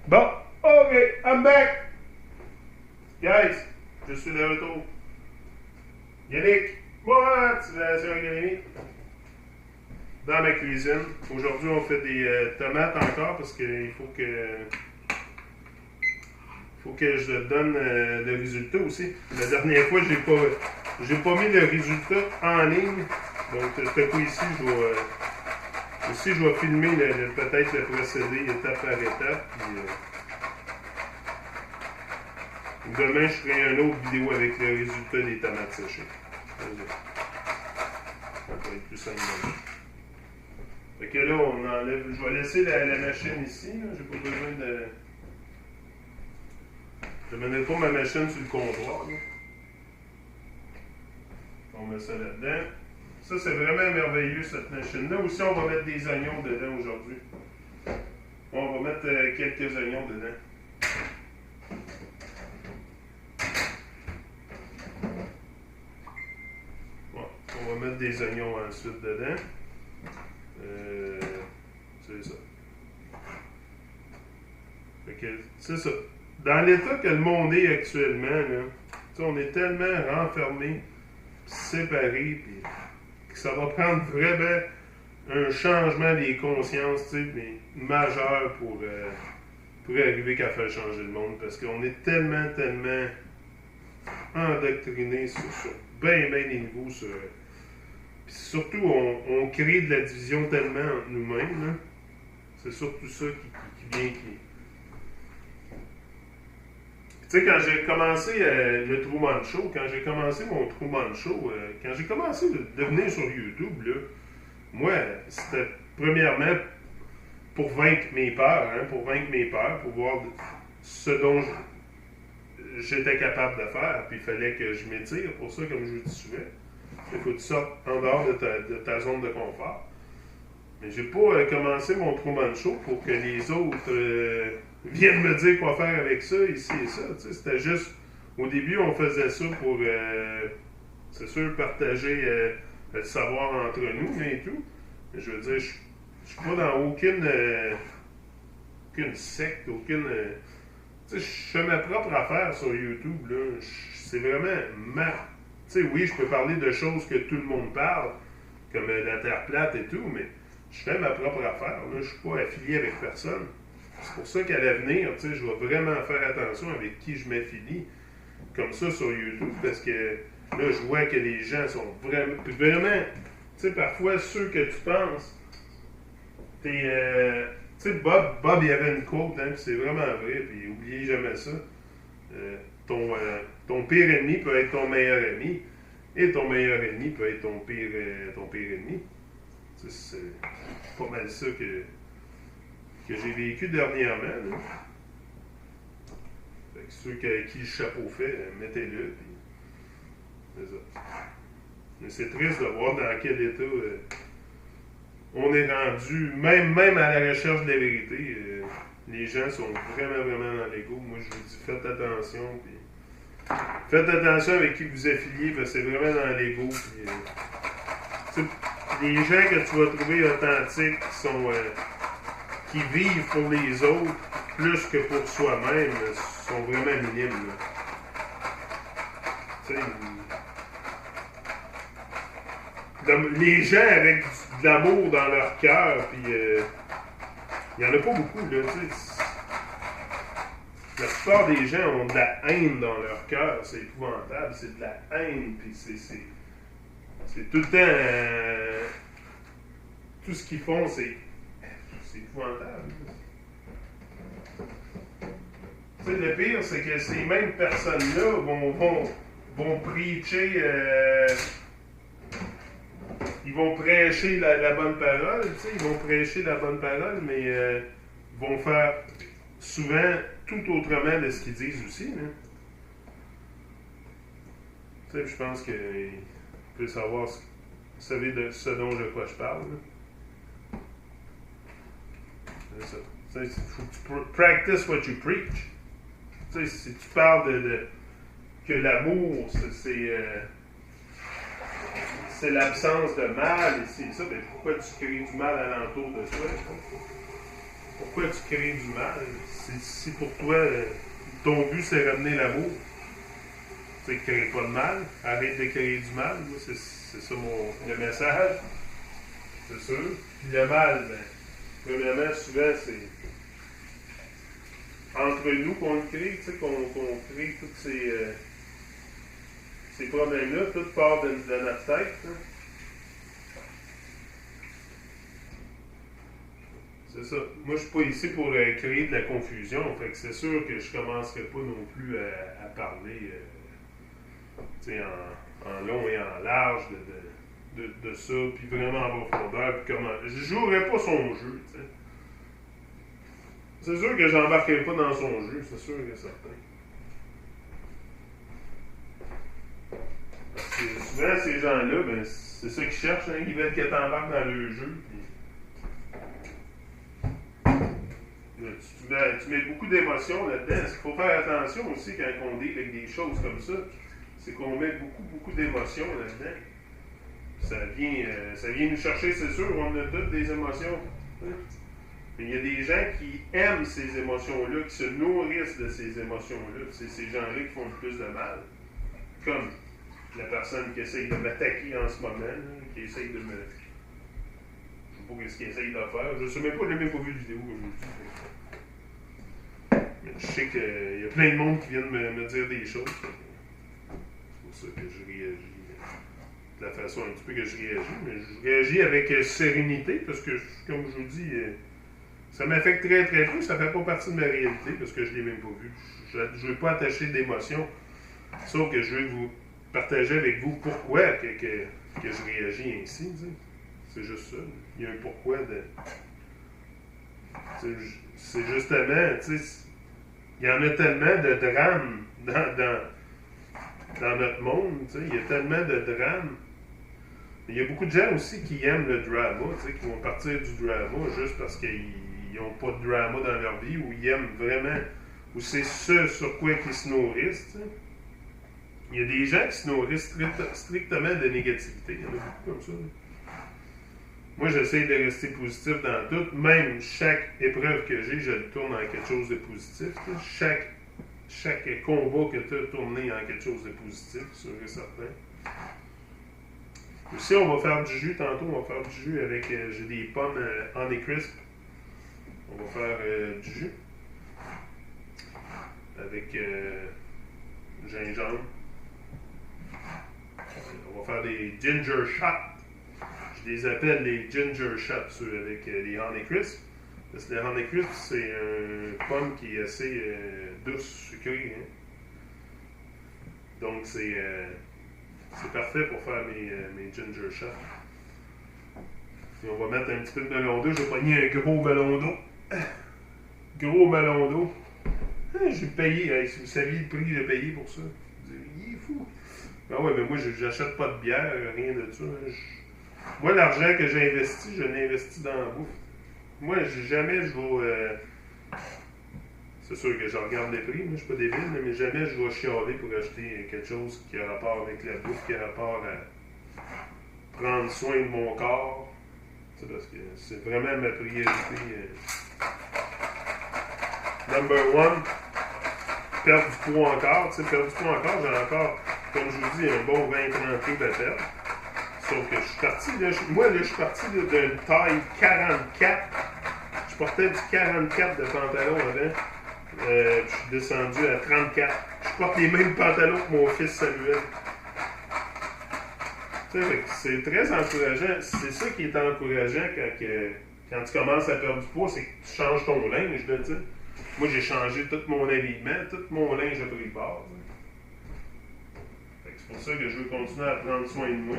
Bon, ok, I'm back. Guys, je suis de retour. Yannick, moi, Simulation Académie. Dans ma cuisine. Aujourd'hui, on fait des tomates encore parce qu'il faut que je donne le résultat aussi. La dernière fois, j'ai pas mis le résultat en ligne. Donc, ce coup ici, je vais filmer peut-être le procédé étape par étape. Puis, demain, je ferai une autre vidéo avec le résultat des tomates séchées. Ça va être plus simple. Fait que là, on enlève. Je vais laisser la machine ici. J'ai pas besoin de. Je ne mets pas ma machine sur le comptoir. Là. On met ça là-dedans. Ça, c'est vraiment merveilleux, cette machine-là. Aussi, on va mettre des oignons dedans aujourd'hui. On va mettre quelques oignons dedans. Bon, on va mettre des oignons ensuite dedans. C'est ça. Fait que, c'est ça. Dans l'état que le monde est actuellement, là, on est tellement renfermés, séparés, puis que ça va prendre vraiment un changement des consciences majeur pour arriver qu'à faire changer le monde. Parce qu'on est tellement endoctrinés sur bien des niveaux. Puis surtout, on crée de la division tellement entre nous-mêmes. Là. C'est surtout ça qui vient. Tu sais, quand j'ai commencé le Truman Show, quand j'ai commencé mon Truman Show, quand j'ai commencé de venir sur YouTube, là, moi, c'était premièrement pour vaincre mes peurs, pour voir ce dont j'étais capable de faire, puis il fallait que je m'étire pour ça, comme je vous dis souvent. Il faut que tu sortes en dehors de ta zone de confort. Mais j'ai pas commencé mon Truman Show pour que les autres viennent me dire quoi faire avec ça, ici et ça. C'était juste, au début, on faisait ça pour, c'est sûr, partager le savoir entre nous et tout. Mais je veux dire, je suis pas dans aucune secte, aucune... je fais ma propre affaire sur YouTube, là. C'est vraiment ma... Tu sais, oui, je peux parler de choses que tout le monde parle, comme la Terre plate et tout, mais je fais ma propre affaire, là. Je suis pas affilié avec personne. C'est pour ça qu'à l'avenir, tu sais, je vais vraiment faire attention avec qui je m'affilie, comme ça sur YouTube, parce que là, je vois que les gens sont vraiment... tu sais, parfois, ceux que tu penses, tu sais, Bob, il avait une quote, hein, puis c'est vraiment vrai, puis oubliez jamais ça. Ton pire ennemi peut être ton meilleur ami, et ton meilleur ennemi peut être ton pire ennemi. C'est pas mal ça que j'ai vécu dernièrement. Là. Fait que ceux à qui le chapeau fait, mettez-le. C'est ça. Mais c'est triste de voir dans quel état on est rendu, même à la recherche de la vérité. Les gens sont vraiment dans l'ego. Moi, je vous dis, faites attention. Puis, faites attention avec qui vous affiliez, parce que c'est vraiment dans l'ego. Les gens que tu vas trouver authentiques qui vivent pour les autres plus que pour soi-même sont vraiment minimes. Les gens avec de l'amour dans leur cœur, puis il n'y en a pas beaucoup. Là, la plupart des gens ont de la haine dans leur cœur. C'est épouvantable. C'est de la haine, puis c'est tout le temps... tout ce qu'ils font, c'est épouvantable. Tu sais, le pire, c'est que ces mêmes personnes-là vont preacher... ils vont prêcher la bonne parole, tu sais, ils vont prêcher la bonne parole, mais vont faire souvent tout autrement de ce qu'ils disent aussi. Hein. Tu sais, je pense que vous pouvez savoir, vous savez de ce dont je parle. Là. C'est ça. Tu sais, faut que tu practice what you preach. Tu sais, si tu parles que l'amour, c'est l'absence de mal, et c'est ça, mais pourquoi tu crées du mal alentour de toi? pourquoi tu crées du mal? Si pour toi, ton but c'est ramener l'amour, tu sais, crée pas de mal, arrête de créer du mal. Moi, c'est ça le message, c'est sûr. Puis le mal, ben, premièrement, souvent, c'est entre nous qu'on le crée, tu sais, qu'on crée tous ces problèmes-là, tout part de notre tête. Hein. C'est ça. Moi, je suis pas ici pour créer de la confusion. Fait que c'est sûr que je commencerai pas non plus à parler en long et en large de ça, puis vraiment en profondeur. Puis comment. Je jouerai pas son jeu. T'sais. C'est sûr que j'embarquerai pas dans son jeu, c'est sûr et certain. Parce que souvent, ces gens-là, ben, c'est ça qu'ils cherchent, hein, ils veulent que tu embarques dans le jeu. Tu mets beaucoup d'émotions là-dedans. Ce qu'il faut faire attention aussi quand on dit avec des choses comme ça, c'est qu'on met beaucoup d'émotions là-dedans. Ça vient nous chercher, c'est sûr, on a toutes des émotions. Mais il y a des gens qui aiment ces émotions-là, qui se nourrissent de ces émotions-là. C'est ces gens-là qui font le plus de mal. Comme la personne qui essaye de m'attaquer en ce moment, là, qui essaye de me... Je ne sais pas ce qu'il essaye de faire. Je ne sais même pas, je n'ai même pas vu de vidéo aujourd'hui. Mais je sais qu'il y a plein de monde qui viennent me dire des choses. C'est pour ça que je réagis de la façon un petit peu que je réagis. Mais je réagis avec sérénité parce que, comme je vous dis, ça m'affecte très très peu. Ça ne fait pas partie de ma réalité parce que je ne l'ai même pas vu. Je ne veux pas attacher d'émotion. Sauf que je veux vous partager avec vous pourquoi que je réagis ainsi. C'est juste ça. Il y a un pourquoi de... C'est justement, tu sais, il y en a tellement de drames dans notre monde, tu sais, il y a tellement de drames. Il y a beaucoup de gens aussi qui aiment le drama, tu sais, qui vont partir du drama juste parce qu'ils n'ont pas de drama dans leur vie, ou ils aiment vraiment, ou c'est ce sur quoi ils se nourrissent, tu sais. Il y a des gens qui se nourrissent strictement de négativité, il y en a beaucoup comme ça. Moi, j'essaie de rester positif dans tout. Même chaque épreuve que j'ai, je le tourne en quelque chose de positif. Chaque combat que tu as tourné en quelque chose de positif, sûr et certain. Aussi, on va faire du jus tantôt. On va faire du jus avec... j'ai des pommes Honeycrisp. On va faire du jus. Avec gingembre. On va faire des ginger shots. Je les appelle les ginger shots avec les Honeycrisp. Parce que les Honeycrisp, c'est une pomme qui est assez douce, sucrée. Hein? Donc, c'est parfait pour faire mes ginger shots. Et on va mettre un petit peu de melon d'eau. Je vais pogner un gros melon d'eau. Gros melon d'eau. J'ai payé. Si vous saviez le prix que j'ai payé pour ça. Vous dites, il est fou. Ah ouais, mais moi, j'achète pas de bière, rien de ça. Moi, l'argent que j'ai investi, je l'ai investi dans la bouffe. Moi, jamais je vais... c'est sûr que je regarde les prix, moi, je suis pas débile, mais jamais je vais chialer pour acheter quelque chose qui a rapport avec la bouffe, qui a rapport à prendre soin de mon corps. C'est parce que c'est vraiment ma priorité. Number one, perdre du poids encore. Tu sais, perdre du poids encore, j'ai encore, comme je vous dis, un bon 20-30 livres à perdre. Sauf que je suis parti, là, je suis parti d'une taille 44. Je portais du 44 de pantalon avant. Je suis descendu à 34. Je porte les mêmes pantalons que mon fils Samuel. Tu sais, c'est très encourageant. C'est ça qui est encourageant quand tu commences à perdre du poids, c'est que tu changes ton linge, là, tu sais. Moi, j'ai changé tout mon habillement, tout mon linge a pris le bord. C'est pour ça que je veux continuer à prendre soin de moi.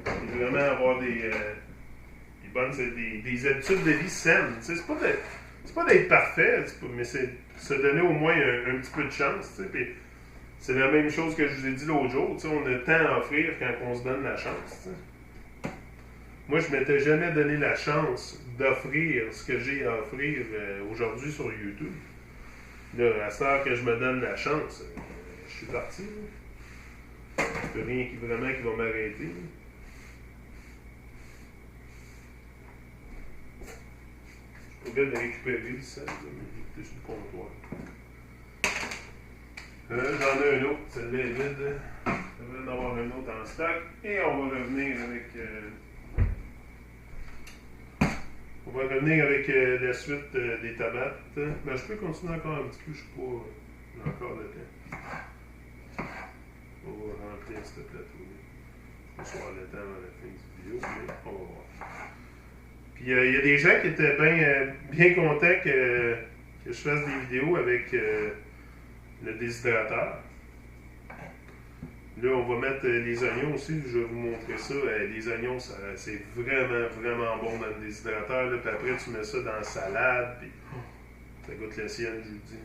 Et vraiment avoir des habitudes de vie saines. C'est pas d'être parfait, mais c'est se donner au moins un petit peu de chance. Puis c'est la même chose que je vous ai dit l'autre jour. On a tant à offrir quand on se donne la chance. T'sais. Moi, je ne m'étais jamais donné la chance d'offrir ce que j'ai à offrir aujourd'hui sur YouTube. Là, à ce temps que je me donne la chance, je suis parti. Il n'y a rien qui va m'arrêter. On vient de récupérer le sel, mais il était sur le comptoir. J'en ai un autre, celle-là est vide. Je devrais en avoir un autre en stock. Et on va revenir avec la suite des tomates. Ben, je peux continuer encore un petit peu, je sais pas. J'ai encore le temps. On va remplir ce plateau-là. Je vais avoir le temps à la fin de vidéo, mais on va voir. Puis il y a des gens qui étaient bien contents que je fasse des vidéos avec le déshydrateur. Là, on va mettre les oignons aussi. Je vais vous montrer ça. Les oignons, c'est vraiment, vraiment bon dans le déshydrateur. Là. Puis après, tu mets ça dans la salade. Puis ça goûte le ciel, je vous dis.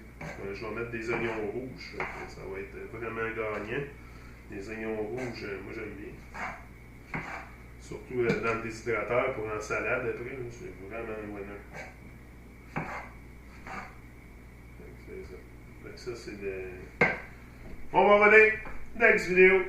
Je vais mettre des oignons rouges. Ça va être vraiment gagnant. Les oignons rouges, moi j'aime bien. Surtout dans le déshydrateur pour la salade après. C'est vraiment un winner. C'est ça. Donc ça, c'est le... On va revenir. Next vidéo.